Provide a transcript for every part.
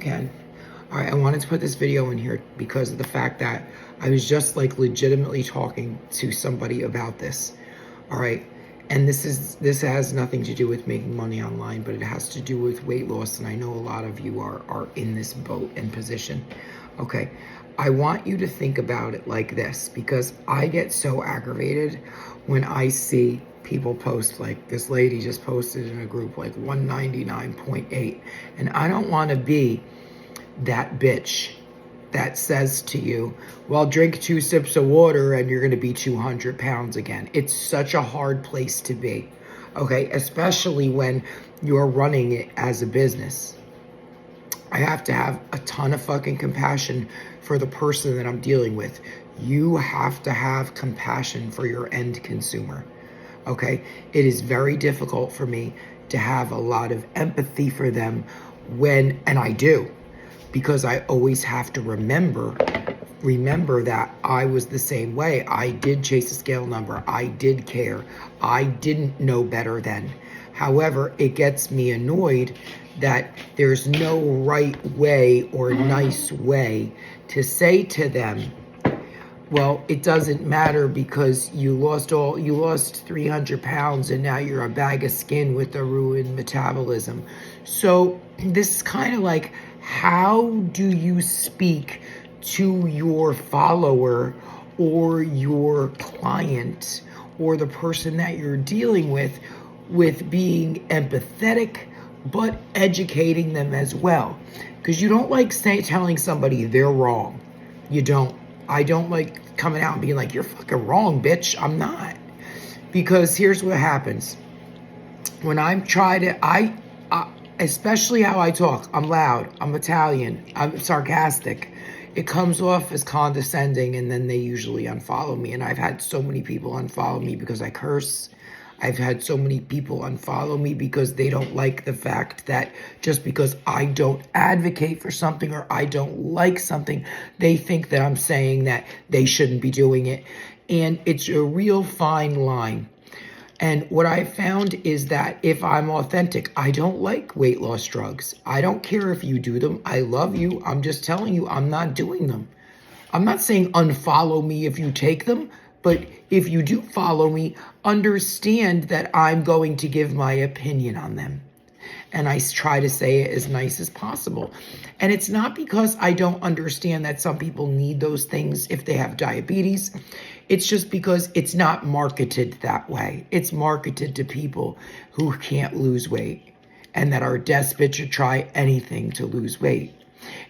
Ken. All right, I wanted to put this video in here because of the fact that I was just like legitimately talking to somebody about this. All right, and this has nothing to do with making money online, but it has to do with weight loss, and I know a lot of you are in this boat and position. Okay, I want you to think about it like this because I get so aggravated when I see people post like this lady just posted in a group like 199.8, and I don't want to be that bitch that says to you, well, drink 2 sips of water and you're going to be 200 pounds again. It's such a hard place to be, okay? Especially when you're running it as a business. I have to have a ton of fucking compassion for the person that I'm dealing with. You have to have compassion for your end consumer, okay? It is very difficult for me to have a lot of empathy for them and I do, because I always have to remember that I was the same way. I did chase a scale number. I did care. I didn't know better then. However, it gets me annoyed that there's no right way or nice way to say to them, well, it doesn't matter because you lost 300 pounds and now you're a bag of skin with a ruined metabolism. So this is kind of like, how do you speak to your follower or your client or the person that you're dealing with being empathetic but educating them as well? Because you don't like telling somebody they're wrong. You don't. I don't like coming out and being like, you're fucking wrong, bitch. I'm not. Because here's what happens. When I'm trying to, especially how I talk, I'm loud, I'm Italian, I'm sarcastic. It comes off as condescending and then they usually unfollow me. And I've had so many people unfollow me because I curse. I've had so many people unfollow me because they don't like the fact that just because I don't advocate for something or I don't like something, they think that I'm saying that they shouldn't be doing it. And it's a real fine line. And what I found is that if I'm authentic, I don't like weight loss drugs. I don't care if you do them. I love you. I'm just telling you, I'm not doing them. I'm not saying unfollow me if you take them, but if you do follow me, understand that I'm going to give my opinion on them. And I try to say it as nice as possible. And it's not because I don't understand that some people need those things if they have diabetes. It's just because it's not marketed that way. It's marketed to people who can't lose weight and that are desperate to try anything to lose weight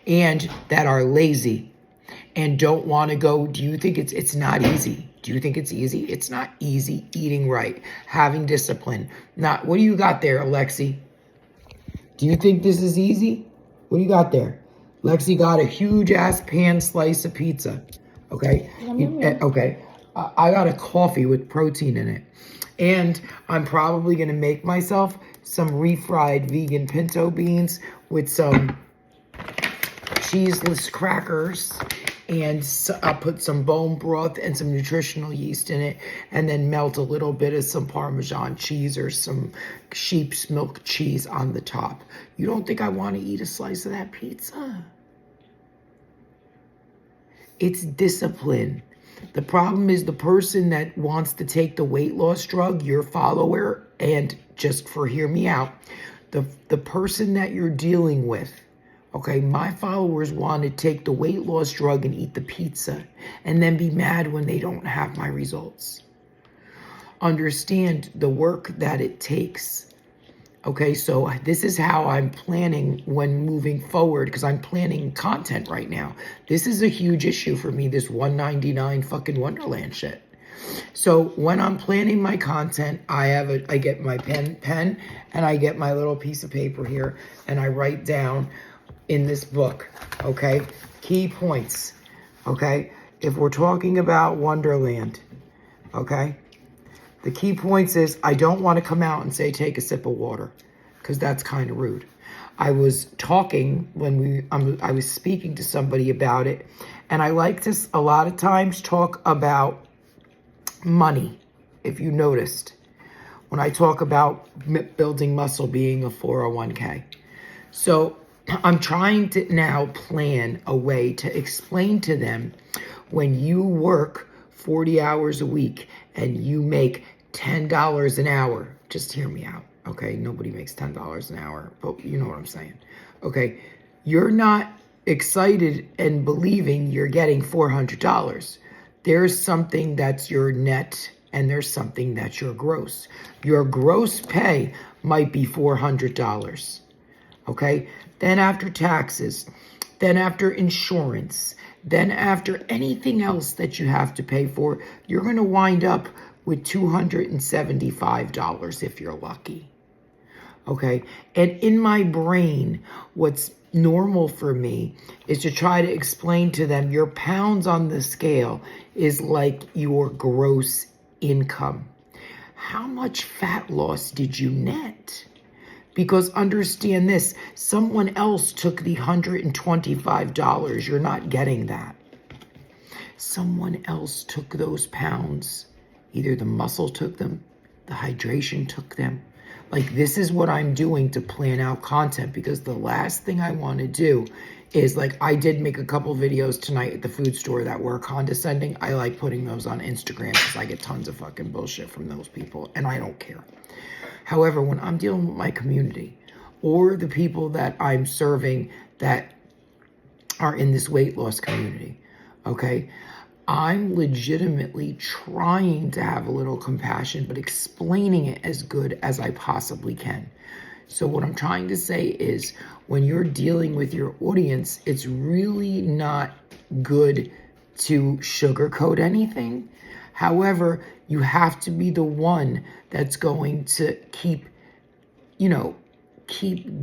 and that are lazy and don't want to go. Do you think it's not easy? Do you think it's easy? It's not easy eating right, having discipline. Not, what do you got there, Alexi? Do you think this is easy? What do you got there? Lexi got a huge ass pan slice of pizza. Okay. Okay. I got a coffee with protein in it. And I'm probably going to make myself some refried vegan pinto beans with some cheeseless crackers, and I'll put some bone broth and some nutritional yeast in it, and then melt a little bit of some Parmesan cheese or some sheep's milk cheese on the top. You don't think I want to eat a slice of that pizza? It's discipline. The problem is the person that wants to take the weight loss drug, your follower, and just hear me out, the person that you're dealing with, okay, my followers want to take the weight loss drug and eat the pizza and then be mad when they don't have my results. Understand the work that it takes. Okay, so this is how I'm planning when moving forward, because I'm planning content right now. This is a huge issue for me, this 199 fucking Wonderland shit. So when I'm planning my content, I get my pen and I get my little piece of paper here and I write down in this book, okay, key points, okay? If we're talking about Wonderland, okay, the key points is I don't want to come out and say, take a sip of water, because that's kind of rude. I was talking I was speaking to somebody about it, and I like to a lot of times talk about money, if you noticed, when I talk about building muscle being a 401k. So I'm trying to now plan a way to explain to them, when you work 40 hours a week and you make $10 an hour, just hear me out, okay? Nobody makes $10 an hour, but you know what I'm saying. Okay, you're not excited and believing you're getting $400. There's something that's your net and there's something that's your gross. Your gross pay might be $400. Okay, then after taxes, then after insurance, then after anything else that you have to pay for, you're going to wind up with $275 if you're lucky. Okay, and in my brain, what's normal for me is to try to explain to them your pounds on the scale is like your gross income. How much fat loss did you net? Because understand this, someone else took the $125. You're not getting that. Someone else took those pounds. Either the muscle took them, the hydration took them. Like, this is what I'm doing to plan out content, because the last thing I want to do is, like, I did make a couple videos tonight at the food store that were condescending. I like putting those on Instagram because I get tons of fucking bullshit from those people, and I don't care. However, when I'm dealing with my community or the people that I'm serving that are in this weight loss community, okay, I'm legitimately trying to have a little compassion, but explaining it as good as I possibly can. So what I'm trying to say is, when you're dealing with your audience, it's really not good to sugarcoat anything. However, you have to be the one that's going to keep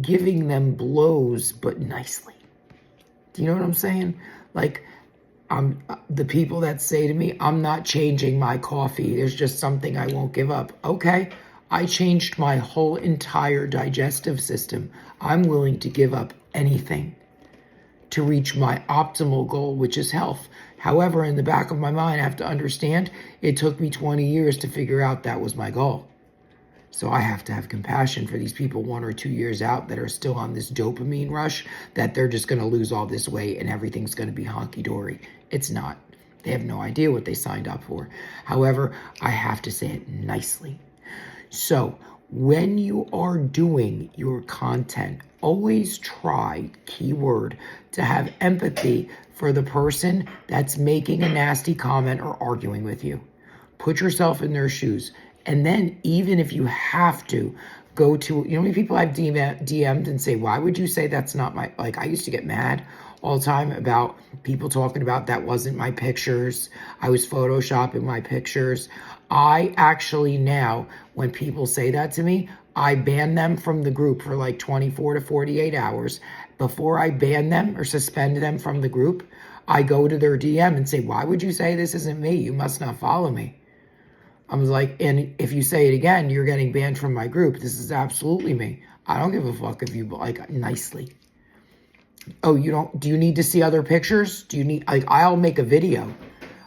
giving them blows, but nicely. Do you know what I'm saying? Like, the people that say to me, I'm not changing my coffee, there's just something I won't give up. Okay, I changed my whole entire digestive system. I'm willing to give up anything to reach my optimal goal, which is health. However, in the back of my mind, I have to understand it took me 20 years to figure out that was my goal. So I have to have compassion for these people 1 or 2 years out that are still on this dopamine rush, that they're just going to lose all this weight and everything's going to be honky-dory. It's not. They have no idea what they signed up for. However, I have to say it nicely. So when you are doing your content, always try, keyword, to have empathy for the person that's making a nasty comment or arguing with you. Put yourself in their shoes. And then, even if you have to go to, you know how many people I've DM'd and say, why would you say that's not my, like, I used to get mad all the time about people talking about that wasn't my pictures. I was photoshopping my pictures. I actually now, when people say that to me, I ban them from the group for like 24 to 48 hours. Before I ban them or suspend them from the group, I go to their DM and say, why would you say this isn't me? You must not follow me. I was like, and if you say it again, you're getting banned from my group. This is absolutely me. I don't give a fuck if you, like, nicely. Oh, do you need to see other pictures? Do you need, like, I'll make a video.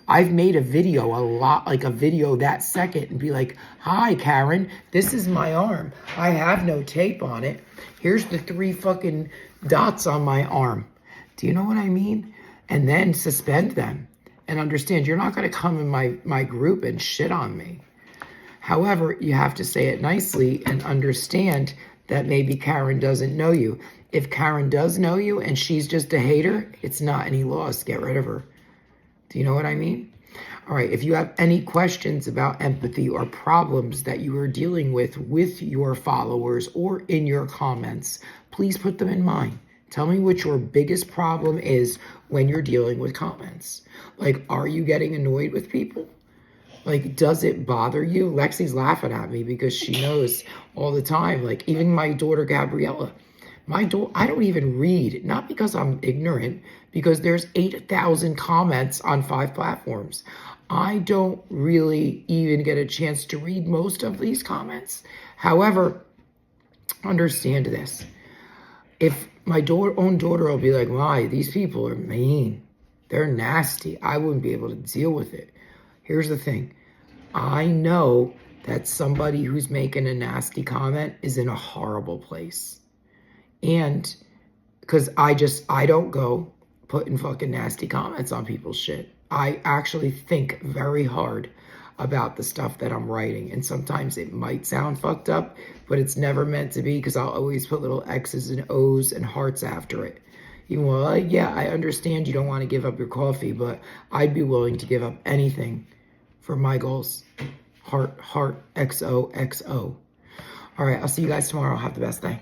I've made a video a lot, like a video that second, and be like, hi, Karen, this is my arm. I have no tape on it. Here's the 3 fucking dots on my arm. Do you know what I mean? And then suspend them. And understand, you're not going to come in my group and shit on me. However, you have to say it nicely and understand that maybe Karen doesn't know you. If Karen does know you and she's just a hater, it's not any loss. Get rid of her. Do you know what I mean? All right, if you have any questions about empathy or problems that you are dealing with your followers or in your comments, please put them in mine. Tell me what your biggest problem is when you're dealing with comments. Like, are you getting annoyed with people? Like, does it bother you? Lexi's laughing at me because she knows all the time. Like, even my daughter, Gabriella. I don't even read, not because I'm ignorant, because there's 8,000 comments on 5 platforms. I don't really even get a chance to read most of these comments. However, understand this. If my own daughter will be like, "Why, these people are mean. They're nasty. I wouldn't be able to deal with it." Here's the thing. I know that somebody who's making a nasty comment is in a horrible place. And Because I don't go putting fucking nasty comments on people's shit. I actually think very hard about the stuff that I'm writing. And sometimes it might sound fucked up, but it's never meant to be, because I'll always put little X's and O's and hearts after it. Even though, yeah, I understand you don't want to give up your coffee, but I'd be willing to give up anything for my goals. Heart, XOXO. All right, I'll see you guys tomorrow. Have the best day.